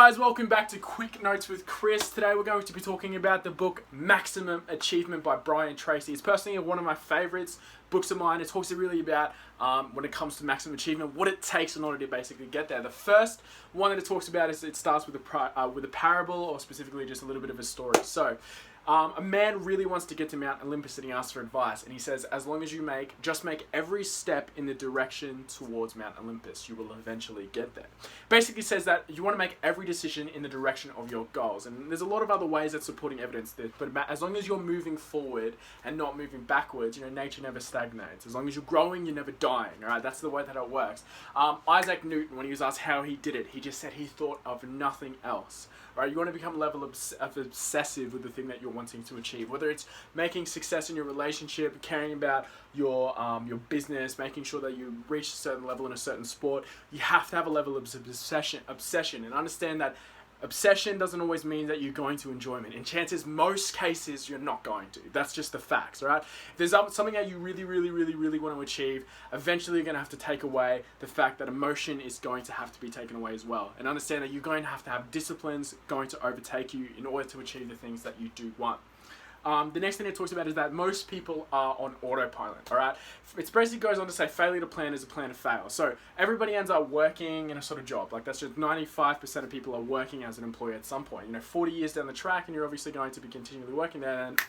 guys, welcome back to Quick Notes with Chris. Today we're going to be talking about the book Maximum Achievement by Tracy. It's personally one of my favorites books of mine. It talks really about when it comes to maximum achievement, what it takes in order to basically get there. The first one that it talks about is it starts with a parable, or specifically just a little bit of a story. So a man really wants to get to Mount Olympus, and he asks for advice, and he says, as long as you just make every step in the direction towards Mount Olympus, you will eventually get there. Basically says that you want to make every decision in the direction of your goals, and there's a lot of other ways that's supporting evidence there, but as long as you're moving forward and not moving backwards, nature never stagnates. As long as you're growing, you're never dying, alright? That's the way that it works. Isaac Newton, when he was asked how he did it, he just said he thought of nothing else. Right, you want to become level of obsessive with the thing that you're wanting to achieve. Whether it's making success in your relationship, caring about your business, making sure that you reach a certain level in a certain sport, you have to have a level of obsession, and understand that obsession doesn't always mean that you're going to enjoyment. In most cases, you're not going to. That's just the facts, right? If there's something that you really want to achieve, eventually you're going to have to take away the fact that emotion is going to have to be taken away as well. And understand that you're going to have disciplines going to overtake you in order to achieve the things that you do want. The next thing it talks about is that most people are on autopilot, alright? It basically goes on to say failure to plan is a plan to fail. So everybody ends up working in a sort of job. Like that's just 95% of people are working as an employee at some point. 40 years down the track, and you're obviously going to be continually working there, and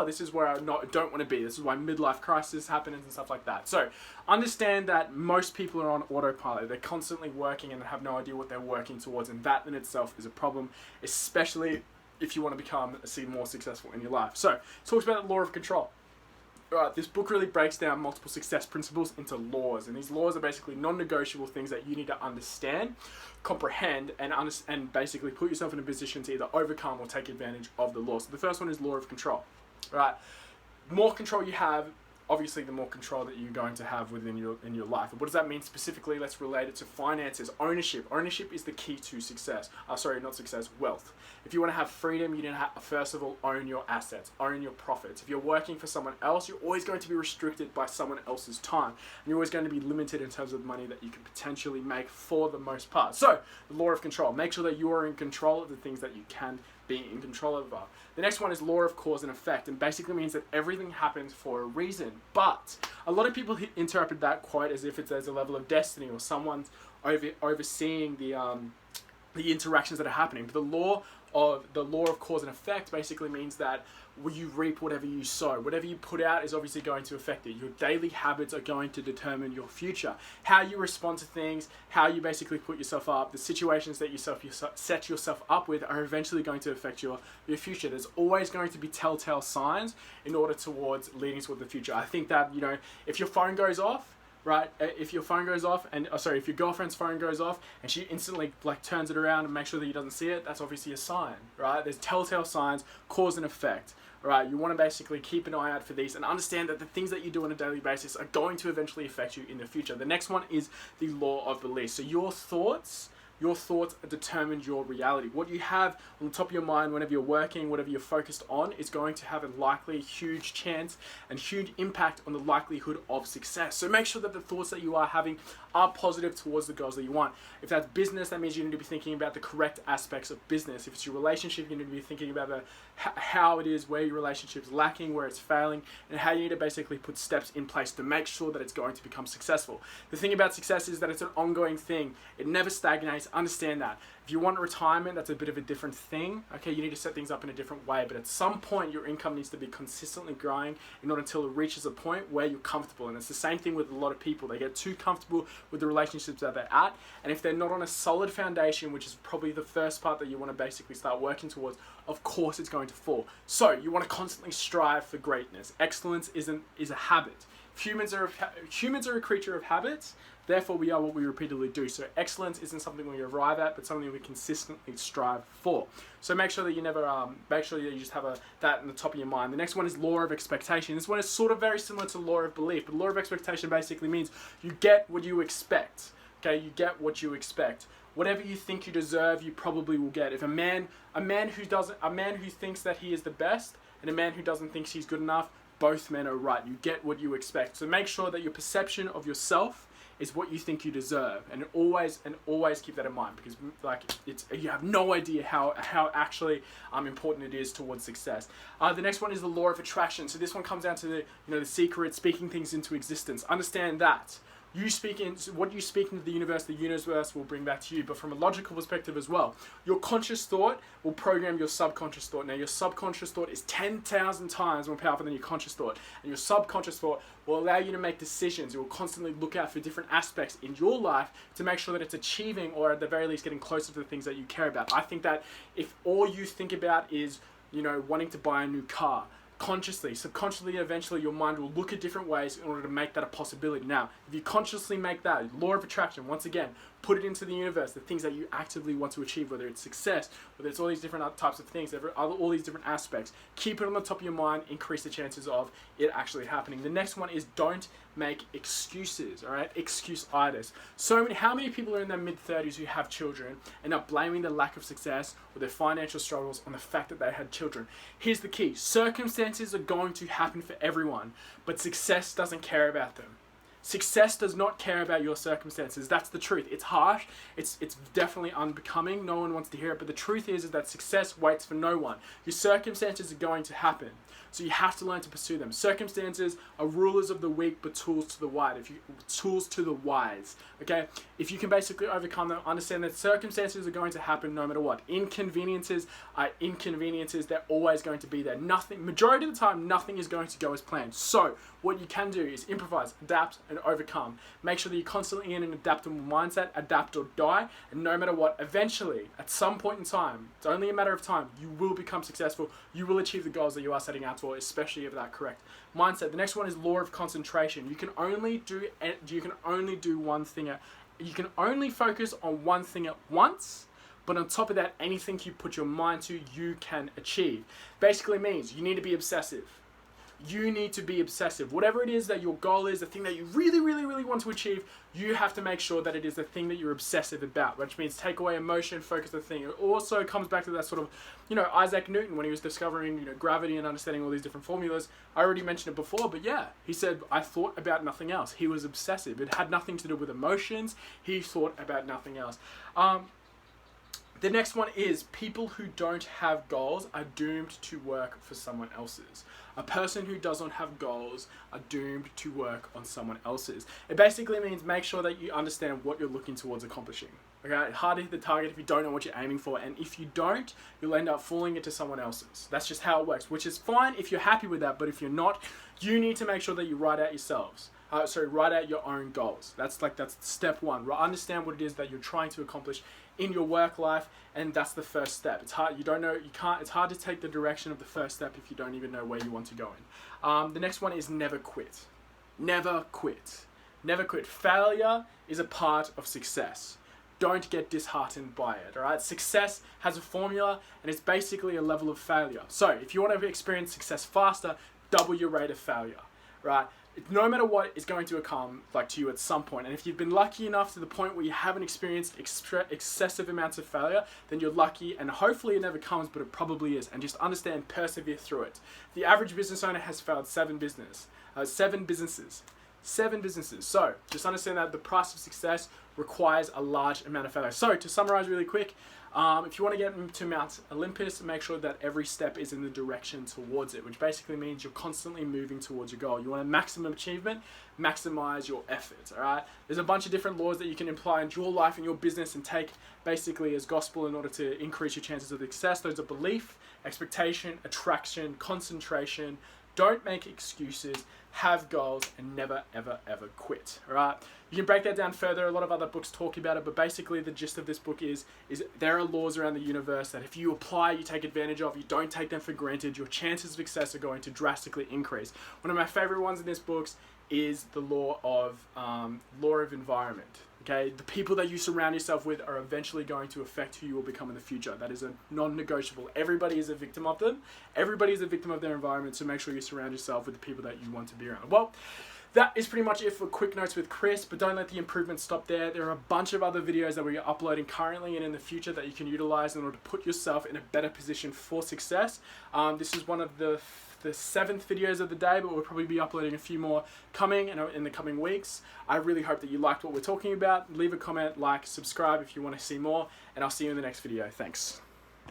this is where I don't want to be. This is why midlife crisis happens and stuff like that. So understand that most people are on autopilot. They're constantly working and have no idea what they're working towards, and that in itself is a problem, especially if you want to become more successful in your life. So it talks about the law of control. Alright, this book really breaks down multiple success principles into laws, and these laws are basically non-negotiable things that you need to understand, comprehend, and basically put yourself in a position to either overcome or take advantage of the law. So the first one is law of control. Right, more control you have, obviously the more control that you're going to have within your life. And what does that mean specifically? Let's relate it to finances. Ownership. Ownership is the key to success. Wealth. If you want to have freedom, you need to first of all own your assets, own your profits. If you're working for someone else, you're always going to be restricted by someone else's time. And you're always going to be limited in terms of money that you can potentially make for the most part. So, the law of control. Make sure that you are in control of the things that you can be in control of. The next one is law of cause and effect, and basically means that everything happens for a reason. But a lot of people interpret that quite as if there's a level of destiny, or someone's overseeing the interactions that are happening. But the law of cause and effect basically means that you reap whatever you sow. Whatever you put out is obviously going to affect it. Your daily habits are going to determine your future. How you respond to things, how you basically put yourself up, the situations that you set yourself up with are eventually going to affect your future. There's always going to be telltale signs in order towards leading toward the future. I think that, if your phone goes off, right? If your phone goes off, if your girlfriend's phone goes off and she instantly turns it around and makes sure that he doesn't see it, that's obviously a sign, right? There's telltale signs, cause and effect, right? You want to basically keep an eye out for these and understand that the things that you do on a daily basis are going to eventually affect you in the future. The next one is the law of belief. So your thoughts determine your reality. What you have on the top of your mind whenever you're working, whatever you're focused on, is going to have a likely huge chance and huge impact on the likelihood of success. So make sure that the thoughts that you are having are positive towards the goals that you want. If that's business, that means you need to be thinking about the correct aspects of business. If it's your relationship, you need to be thinking about how it is, where your relationship's lacking, where it's failing, and how you need to basically put steps in place to make sure that it's going to become successful. The thing about success is that it's an ongoing thing. It never stagnates. Understand that. If you want retirement, that's a bit of a different thing. Okay, you need to set things up in a different way, but at some point your income needs to be consistently growing in order until it reaches a point where you're comfortable. And it's the same thing with a lot of people. They get too comfortable with the relationships that they're at, and if they're not on a solid foundation, which is probably the first part that you want to basically start working towards, of course it's going to fall. So you want to constantly strive for greatness. Excellence is a habit. Humans are a creature of habits. Therefore, we are what we repeatedly do. So excellence isn't something we arrive at, but something we consistently strive for. So make sure that you just have that in the top of your mind. The next one is law of expectation. This one is sort of very similar to law of belief, but law of expectation basically means you get what you expect. Okay, you get what you expect. Whatever you think you deserve, you probably will get. If a man who thinks that he is the best and a man who doesn't think he's good enough, both men are right. You get what you expect. So make sure that your perception of yourself is what you think you deserve. And always keep that in mind, because like you have no idea how actually important it is towards success. The next one is the law of attraction. So this one comes down to the secret, speaking things into existence. Understand that. What you speak into the universe will bring back to you. But from a logical perspective as well, your conscious thought will program your subconscious thought. Now, your subconscious thought is 10,000 times more powerful than your conscious thought. And your subconscious thought will allow you to make decisions. It will constantly look out for different aspects in your life to make sure that it's achieving, or at the very least getting closer to the things that you care about. I think that if all you think about is, wanting to buy a new car, consciously, subconsciously, eventually your mind will look at different ways in order to make that a possibility. Now, if you consciously make that law of attraction, once again, put it into the universe, the things that you actively want to achieve, whether it's success, whether it's all these different types of things, all these different aspects, keep it on the top of your mind, increase the chances of it actually happening. The next one is don't make excuses, all right? Excuse-itis. How many people are in their mid-30s who have children and are blaming the lack of success or their financial struggles on the fact that they had children? Here's the key. Circumstances are going to happen for everyone, but success doesn't care about them. Success does not care about your circumstances. That's the truth. It's harsh. It's definitely unbecoming. No one wants to hear it. But the truth is that success waits for no one. Your circumstances are going to happen. So you have to learn to pursue them. Circumstances are rulers of the weak, but tools to the wise. Okay? If you can basically overcome them, understand that circumstances are going to happen no matter what. Inconveniences are inconveniences. They're always going to be there. Majority of the time, nothing is going to go as planned. So what you can do is improvise, adapt, and overcome. Make sure that you're constantly in an adaptable mindset, adapt or die, and no matter what, eventually, at some point in time, it's only a matter of time, you will become successful. You will achieve the goals that you are setting out for, especially if that correct mindset. The next one is law of concentration. You can only do one thing. You can only focus on one thing at once. But on top of that, anything you put your mind to, you can achieve. Basically means you need to be obsessive. You need to be obsessive. Whatever it is that your goal is, the thing that you really, really, really want to achieve, you have to make sure that it is the thing that you're obsessive about, which means take away emotion, focus the thing. It also comes back to that sort of, Isaac Newton, when he was discovering, gravity and understanding all these different formulas. I already mentioned it before, but yeah, he said, I thought about nothing else. He was obsessive. It had nothing to do with emotions. He thought about nothing else. The next one is people who don't have goals are doomed to work for someone else's. A person who doesn't have goals are doomed to work on someone else's. It basically means make sure that you understand what you're looking towards accomplishing. Okay, it's hard to hit the target if you don't know what you're aiming for, and if you don't, you'll end up falling into someone else's. That's just how it works, which is fine if you're happy with that, but if you're not, you need to make sure that you write out yourselves. Write out your own goals. That's step one. Understand what it is that you're trying to accomplish in your work life, and that's the first step. It's hard. It's hard to take the direction of the first step if you don't even know where you want to go in. The next one is never quit. Never quit. Never quit. Failure is a part of success. Don't get disheartened by it. All right. Success has a formula, and it's basically a level of failure. So if you want to experience success faster, double your rate of failure. Right. No matter what is going to come to you at some point, and if you've been lucky enough to the point where you haven't experienced excessive amounts of failure, then you're lucky, and hopefully it never comes, but it probably is. And just understand, persevere through it. The average business owner has failed seven businesses. So just understand that the price of success requires a large amount of failure. So to summarize really quick, if you want to get to Mount Olympus, make sure that every step is in the direction towards it, which basically means you're constantly moving towards your goal. You want a maximum achievement, maximize your efforts, all right? There's a bunch of different laws that you can apply in your life and your business and take basically as gospel in order to increase your chances of success. Those are belief, expectation, attraction, concentration. Don't make excuses, have goals, and never, ever, ever quit, all right? You can break that down further. A lot of other books talk about it, but basically the gist of this book is there are laws around the universe that if you apply, you take advantage of, you don't take them for granted, your chances of success are going to drastically increase. One of my favorite ones in this book is the law of environment. Okay, the people that you surround yourself with are eventually going to affect who you will become in the future. That is a non-negotiable. Everybody is a victim of them. Everybody is a victim of their environment, so make sure you surround yourself with the people that you want to be around. Well, that is pretty much it for Quick Notes with Chris, but don't let the improvements stop there. There are a bunch of other videos that we're uploading currently and in the future that you can utilize in order to put yourself in a better position for success. This is one of the 7th videos of the day, but we'll probably be uploading a few more coming in the coming weeks. I really hope that you liked what we're talking about. Leave a comment, like, subscribe if you want to see more, and I'll see you in the next video. Thanks.